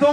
2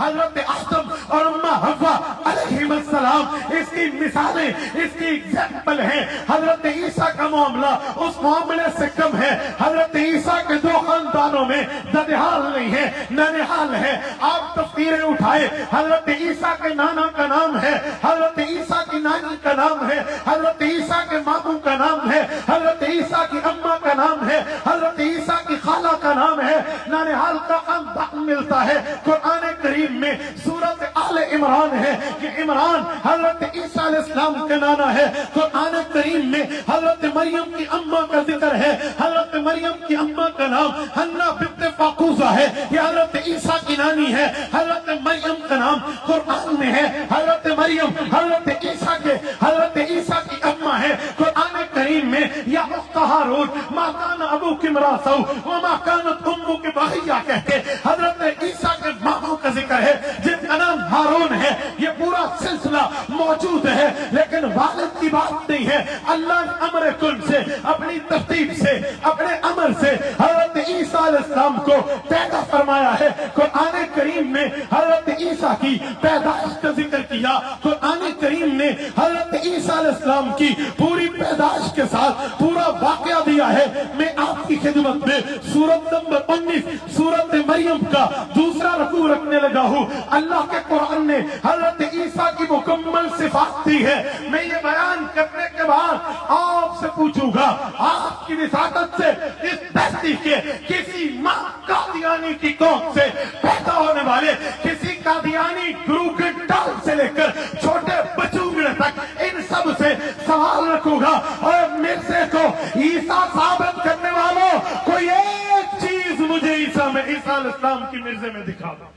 حضرت آدم اور اماں حوا علیہم السلام، اس کی مثالیں، اس کی ایگزامپل ہیں۔ حضرت عیسیٰ کا معاملہ اس معاملے سے کم ہے۔ حضرت عیسیٰ کے دو خاندانوں میں ددحال نہیں ہے، ننحال ہے۔ آپ تفسیریں اٹھائے، حضرت عیسیٰ کے نانا کا نام ہے، حضرت عیسیٰ کی نانی کا نام ہے، حضرت عیسیٰ کے ماموں کا نام ہے، حضرت عیسیٰ کی اماں کا نام ہے، حضرت عیسیٰ کی خالہ کا نام ہے، ننحال کا خاندان ملتا ہے۔ قرآن کریم میں سورۃ آل عمران ہے کہ عمران حضرت عیسیٰ علیہ السلام کا نانا ہے۔ قرآن کریم میں حضرت مریم کی اماں کا ذکر ہے، حضرت مریم کی اماں کا نام حنا بنت فاقوزہ ہے، یہ حضرت عیسیٰ کی نانی ہے۔ حضرت مریم کا نام قرآن میں ہے، حضرت مریم حضرت عیسیٰ کی اماں ہے۔ قرآن کریم میں یا اخت ہارون ما کان ابوک امرأ سوء وما کانت امک بغیہ کہہ کے حضرت عیسیٰ کے ماموں کا ذکر ہے جن کا نام ہارون ہے۔ یہ پورا سلسلہ موجود ہے، لیکن والد کی بات نہیں ہے۔ اللہ نے امر کن سے، اپنی ترتیب سے، اپنے امر سے حضرت عیسیٰ علیہ السلام کو پیدا فرمایا ہے۔ قرآن کریم نے حضرت عیسیٰ کی پیدائش کا ذکر کیا۔ قرآن کریم نے حضرت عیسیٰ علیہ السلام کی پوری پیدائش کے ساتھ پورا واقعہ دیا ہے۔ میں آپ کی خدمت میں سورت نمبر 19 سورت مریم کا دوسرا رکوع رکھنے لگا ہوں۔ اللہ کے قرآن نے حضرت عیسیٰ کی مکمل صفات دی ہے۔ میں یہ بیان کرنے کے بعد آپ سے پوچھوں گا، آپ کی وساطت سے اس دھرتی کے کسی ماں قادیانی کی قوم سے پیدا ہونے والے کسی قادیانی گروہ کے ڈال سے لے کر چھوٹے بچونگڑے تک ان سب سے سوال رکھوں گا، اور مرزے کو عیسیٰ ثابت کرنے والوں کوئی ایک چیز مجھے عیسیٰ علیہ السلام کی مرزے میں دکھا دو۔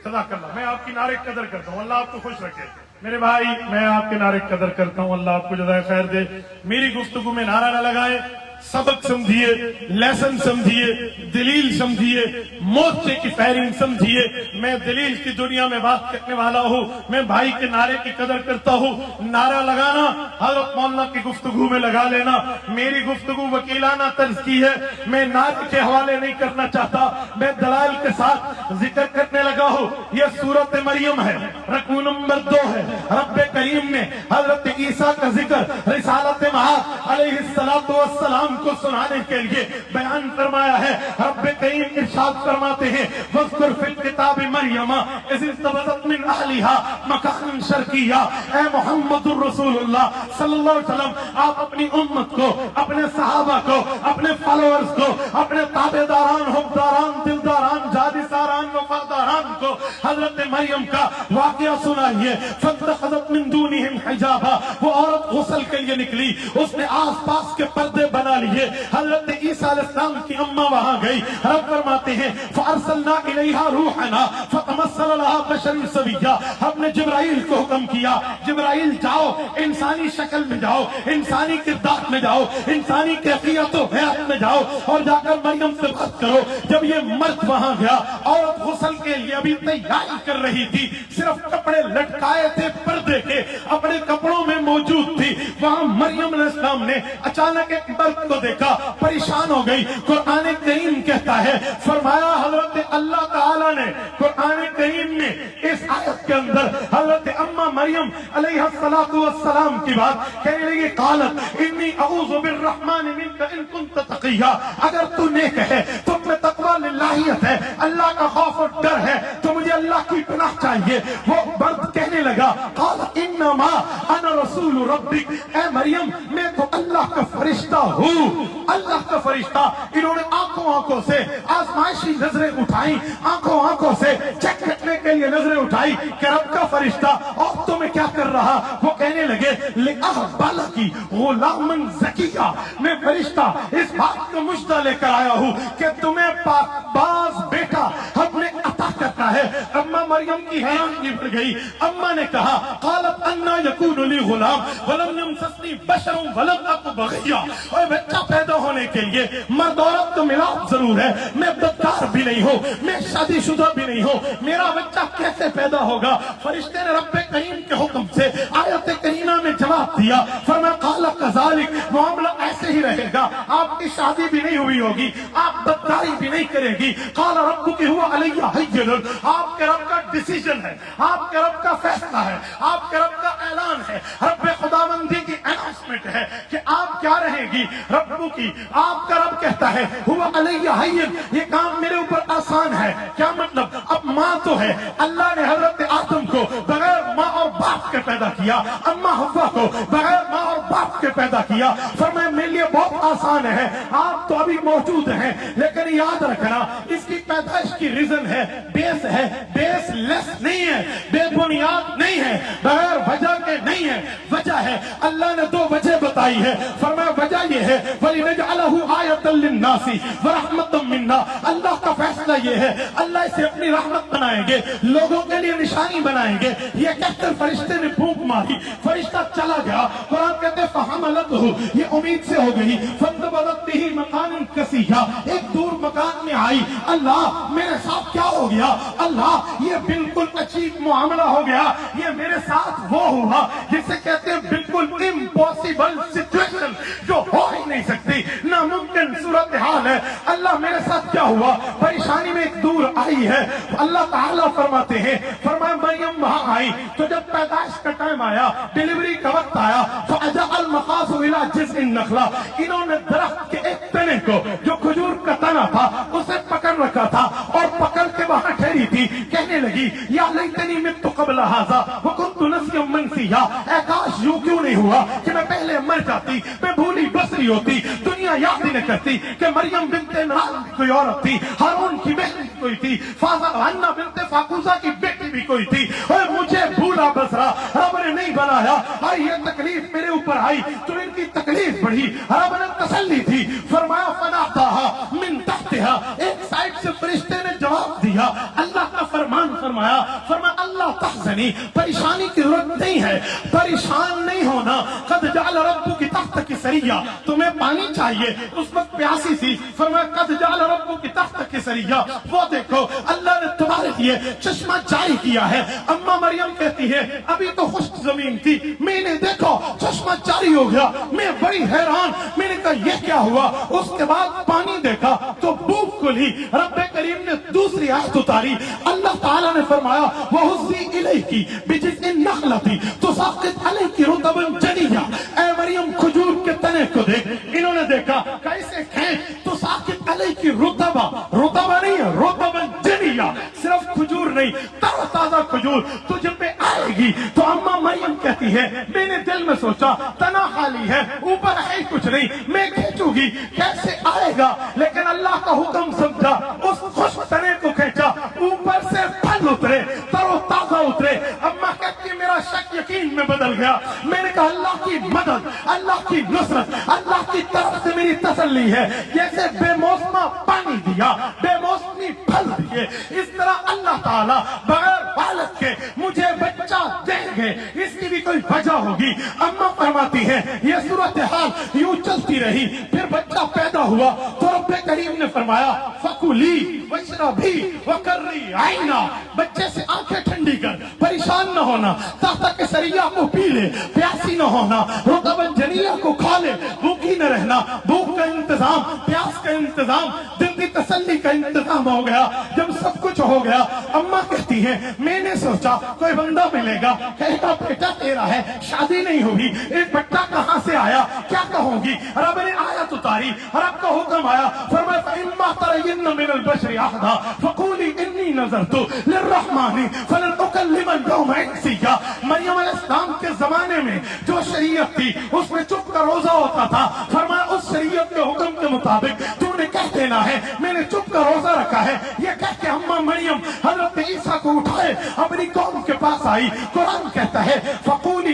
صدق اللہ۔ میں آپ کی نعرے قدر کرتا ہوں، اللہ آپ کو خوش رکھے میرے بھائی، میں آپ کے نعرے قدر کرتا ہوں، اللہ آپ کو جزائے خیر دے۔ میری گفتگو میں نعرہ نہ لگائیں، سبق سمجھیے، لیسن سمجھیے، دلیل سمجھیے، موچے کی فائرنگ سمجھیے۔ میں دلیل کی دنیا میں بات کرنے والا ہوں، میں بھائی کے نعرے کی قدر کرتا ہوں۔ نعرہ لگانا حضرت مولانا کی گفتگو میں لگا لینا، میری گفتگو وکیلانہ طرز کی ہے، میں نعرے کے حوالے نہیں کرنا چاہتا، میں دلائل کے ساتھ ذکر کرنے لگا ہوں۔ یہ سورت مریم ہے، رکوع نمبر 2 ہے۔ رب کریم نے حضرت عیسیٰ کا ذکر رسالت مآب علیہ السلام کو سنانے کے لیے بیان فرمایا ہے۔ رب کریم ارشاد فرماتے ہیں، وَاذْكُرْ فِي الْكِتَابِ مَرْيَمَ إِذِ انتَبَذَتْ مِنْ أَهْلِهَا مَكَانًا شَرْقِيًّا۔ اے محمد الرسول اللہ صلی اللہ علیہ وسلم، آپ اپنی امت کو، اپنے صحابہ کو، اپنے فالوورز کو، اپنے تابع داران، حبداران، دلداران، جادثاران، وفاداران کو حضرت مریم کا واقعہ سنائیے۔ فَاتَّخَذَتْ مِن دُونِهِمْ حِجَابًا، وہ عورت غسل کے لیے نکلی، اس نے آس پاس کے پردے بنا لیے۔ حضرت عیسیٰ علیہ السلام کی اماں وہاں گئی، رب فرماتے ہیں فَأَرْسَلْنَا إِلَيْهَا رُوحَنَا فَتَمَثَّلَ لَهَا بَشَرًا سَوِيًّا، ہم نے جبرائیل کو حکم کیا، جبرائیل جاؤ، انسانی شکل میں جاؤ، انسانی کردار میں جاؤ، انسانی کیفیت و حیات میں جاؤ، اور جا کر مریم سے بات کرو۔ جب یہ مرد وہاں گیا، عورت غسل کے لیے ابھی تیاری کر رہی تھی، صرف کپڑے لٹکائے تھے پردے کے، اپنے کپڑوں میں موجود تھی۔ وہاں مریم علیہ السلام نے اچانک ایک مرد کو دیکھا، پریشان ہو گئی۔ قرآن کریم کہتا ہے، فرمایا حضرت اللہ تعالیٰ نے قرآن کریم میں اس آیت کے اندر حضرت اماں مریم علیہ السلام کی بات کہنے لگی، قالت انی اعوذ بالرحمن منک ان کنت تقیا، اگر تو نیک ہے، تم میں تقوی للہیت ہے، اللہ کا خوف اور ڈر ہے، تو مجھے اللہ کی پناہ چاہیے۔ وہ مرد کہنے لگا، قال انما انا رسول ربک، اے مریم میں تو اللہ کا فرشتہ ہوں، اللہ کا فرشتہ۔ انہوں نے آنکھوں سے آزمائشی نظریں اٹھائیں، آنکھوں سے چیک کرنے کے لیے نظریں اٹھائی کہ رب کا فرشتہ اور تمہیں کیا کر رہا؟ وہ کہنے لگے لِأَحْبَلَكِ غُلَامًا زَكِيًّا، میں فرشتہ اس بات کا مجدہ لے کر آیا ہوں کہ تمہیں پاک باز بیٹا ہم نے عطا کرتا ہے۔ اماں مریم کی حیرانی بڑھ گئی. اما نے کہا قالت انا یکون لی غلام ولم یمسسنی بشر ولم اک بغیا. اور بچہ پیدا ہونے کے لیے مرد عورت تو ملاپ ضرور ہے, میں بدکار بھی نہیں ہوں, میں شادی شدہ بھی نہیں ہوں, میرا بچہ کیسے پیدا ہوگا؟ فرشتے نے رب کریم کے حکم سے آیت کریمہ میں جواب دیا, فرمایا قال کذالک, معاملہ ایسے ہی رہے گا, آپ کی شادی بھی نہیں ہوئی ہوگی, آپ بدکاری بھی نہیں کرے گی. قال ربک هو علی ہین, آپ کے رب کا ڈیسیژن ہے, آپ کے رب کا فیصلہ ہے, آپ کے رب کا اعلان ہے, رب خداوندی کی اناؤنسمنٹ ہے کہ آپ کیا رہیں گی. ربو کی آپ کا رب کہتا ہے ہوا علی ہین, یہ کام میرے اوپر آسان ہے. کیا مطلب؟ اب ماں تو ہے, اللہ نے حضرت آدم کو بغیر ماں اور باپ کے پیدا کیا, اما حوا کو بغیر ماں اور باپ کے پیدا کیا. فرمایا میرے لیے بہت آسان ہے, آپ تو ابھی موجود ہیں, لیکن یاد رکھنا اس کی پیدائش کی ریزن ہے, بیس ہے, بیس لیس نہیں ہے, بے بنیاد نہیں ہے, بغیر وجہ کے نہیں ہے. وجہ ہے, اللہ نے دو وجہ بتائی ہے. فرمایا وجہ یہ ہے وَلِنَجْعَلَهُ آیَةً لِلنَّاسِ وَرَحْمَةً مِنَّا, اللہ کا فیصلہ یہ ہے اللہ اسے اپنی رحمت بنائیں گے, لوگوں کے لیے نشانی بنائیں گے. یہ کہہ کر فرشتے نے پھونک ماری, فرشتہ چلا گیا. قرآن کہتے ہیں فَحَمَلَتْهُ, یہ امید سے ہو گئی, فَانْتَبَذَتْ بِهِ مَكَانٍ قَصِيًّا, ایک دور مکان میں آئی. اللہ میرے ساتھ کیا ہو گیا؟ اللہ یہ بالکل عجیب معاملہ ہو گیا, یہ میرے ساتھ وہ ہوا جسے کہتے ہیں بالکل امپاسبل سچویشن, جو ہو ہی نہیں سکتی, ناممکن صورتحال ہے. اللہ میرے ساتھ کیا ہوا؟ پریشانی میں ایک دور آئی ہے. اللہ تعالیٰ فرماتے ہیں, فرمایا مریم وہاں آئی تو جب پیدائش کا ٹائم آیا, ڈیلیوری کا وقت آیا, فَأَجَعَ الْمَقَاسُ إِلَى جِزْءِ النَّخْلَةِ, انہوں نے درخت کے ایک تنے کو جو کھجور کا تنا تھا اسے پکڑ رکھا تھا اور پکڑ کے وہاں ٹھہری تھی. کہنے لگی یا لیتنی مت قبل ھذا وکنت نسیا منسیا, اے کاش یوں کیوں نہیں ہوا کہ میں پہلے مر جاتی, میں بھولی بسری ہوتی, دنیا یاد ہی نہ کرتی کہ مریم بنت عمران کوئی عورت تھی, ہارون کی بہن کوئی تھی, حنا بنت فاقوزہ کی بیٹی بھی کوئی تھی, اور مجھے بھولا بسرا رب نے نہیں بنایا. اور یہ تکلیف میرے اوپر آئی تو ان کی تکلیف بڑھی, رب نے تسلی تھی. فرمایا فناداها من تحتها, ایک سائڈ سے فرشتے نے جواب دیا, اللہ کا فرمان فرمایا, فرمایا اللہ تحزنی, پریشانی کی ضرورت نہیں ہے, پریشان نہیں ہونا. قد جعل ربک تحتک سریا, تمہیں پانی چاہیے, اس وقت پیاسی تھی. فرمایا قد جعل ربک تحتک سریا, وہ دیکھو اللہ نے تمہارے لیے چشمہ جاری کیا ہے. اما مریم کہتی ہے ابھی تو خشک زمین تھی, میں نے دیکھو چشمہ جاری ہو گیا, میں بڑی حیران, میں نے کہا یہ کیا ہوا. اس کے بعد پانی دیکھا تو بھوک کھلی. رب کریم نے دوسری آیت اتاری, اللہ تعالیٰ نے فرمایا وَهُزِّي إِلَيْكِ بِجِذْعِ النَّخْلَةِ تُسَاقِطْ عَلَيْكِ رُطَبًا جَنِيًّا, اے مریم کھجور کے تنے کو دیکھ. انہوں نے دیکھا کیسے کھائیں, تُسَاقِطْ عَلَيْكِ رُطَبًا, رُطَبًا نہیں ہے, رُطَبًا جَنِيًّا, صرف کھجور نہیں, تر تازہ کھجور تجھ پہ آئے گی. تو اما مریم کہتی ہے میں نے دل میں سوچا تنا خالی ہے, اوپر ہے کچھ نہیں, میں کھینچوں گی کیسے آئے گا. لیکن اللہ کا حکم سمجھا, اس خشک تنے کو کھینچا, اوپر سے پھل اترے, تر و تازہ اترے. اما کہتی ہے میرا شک یقین میں بدل گیا. میں نے کہا اللہ کی مدد, اللہ کی نصرت, اللہ کی طرف سے میری تسلی ہے. جیسے بے موسمہ پانی دیا, بے موسمی پھل دیے, اس طرح اللہ تعالیٰ بغیر والد کے مجھے بچہ دیں گے, اس کی بھی کوئی وجہ ہوگی. اما فرماتی ہے یہ صورتحال یوں چلتی رہی, پھر بچہ پیدا ہوا تو رب کریم نے فرمایا فَكُلِي وَاشْرَبِي وَقَرِّي عَيْنًا, بچے سے آنکھیں ٹھنڈی کر, پریشان نہ ہونا, تحت سریا کو پی لے, پیاسی نہ ہونا, رطبًا جنیہ کو کھا لے, بھوکی نہ رہنا, بھوک کا انتظام, پیاس کا انتظام, دل کی تسلی کا انتظام ہو گیا. جب سب کچھ ہو گیا, اما کہتی ہے میں نے سوچا کوئی بندہ ملے گا, کہے گا بیٹا تیرا ہے, شادی نہیں ہوئی, ایک بچہ کہاں سے آیا, کیا کہوں گی. رب نے آیت اتاری, رب کا حکم آیا, فرمایا فَإِمَّا تَرَيِنَّ مِنَ الْبَشَرِ أَحَدًا فَقُولِي إِنِّي نَذَرْتُ لِلرَّحْمَنِ فَلَنْ أُكَلِّمَ الْيَوْمَ إِنسِيًّا. مریم علیہ السلام کے زمانے میں جو شریعت تھی اس میں چپ کا روزہ ہوتا تھا. فرمایا اس شریعت کے حکم کے مطابق تو نے کہہ دینا ہے میں نے چپ کا روزہ رکھا ہے. یہ کہہ کے اما مریم حضرت عیسیٰ کو اٹھائے اپنی قوم کے پاس آئی. قرآن کہتا ہے فَقُولِي